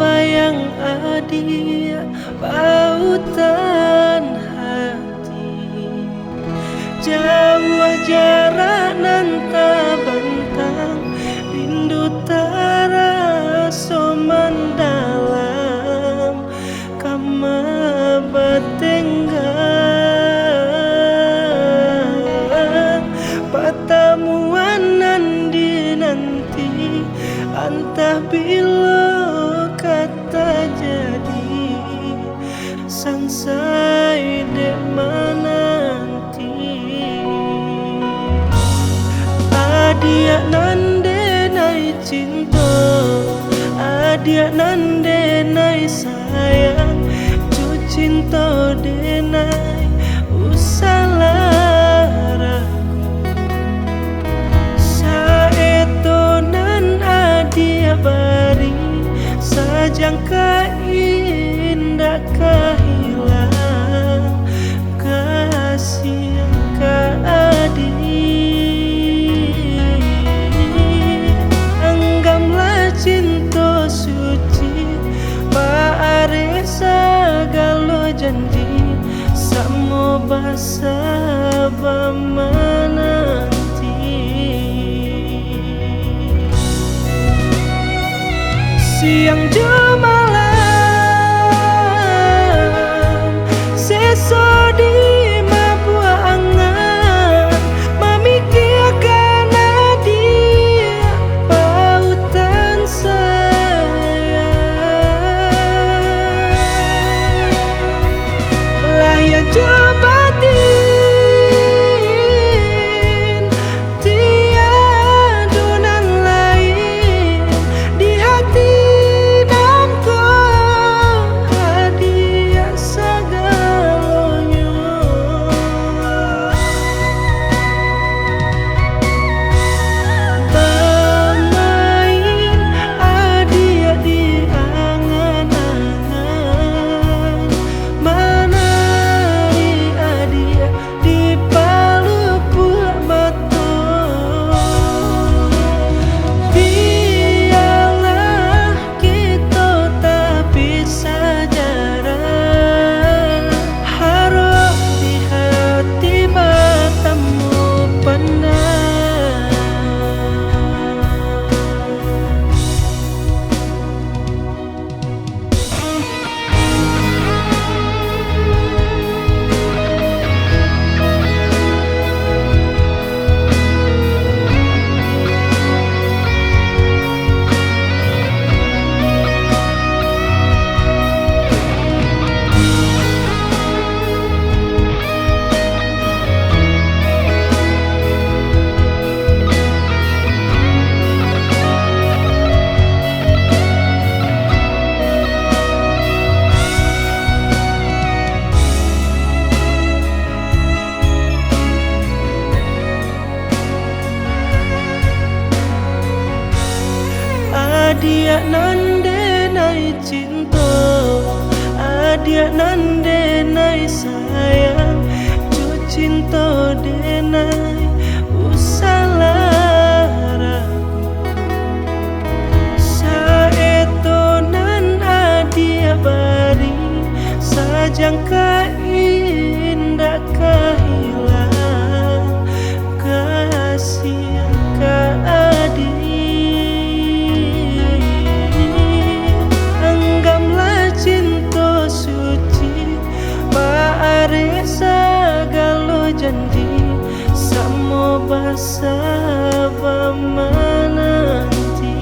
bayang adia pautan hati, jauh jarak nan bentang rindu taraso mendalam kama batenggang pertemuan nan dinanti entah bila kata jadi sansai dek menanti adia nande nai cinta adia nande nai sayang cu cinta denai usalah bari sajangka indah kehilang kasih ka adi anggaplah cinta suci paare segala janji samo basa bamana siang malam seso di mabua angan memikirkan dia pautan sayang lah ya adia nande nai cinta adia nande nai sayang cu cinta denai usalah saeto nan adia bari sajangka indah kehilang kasih ka adi segala janji samo basa menanti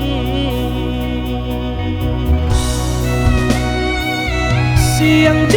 siang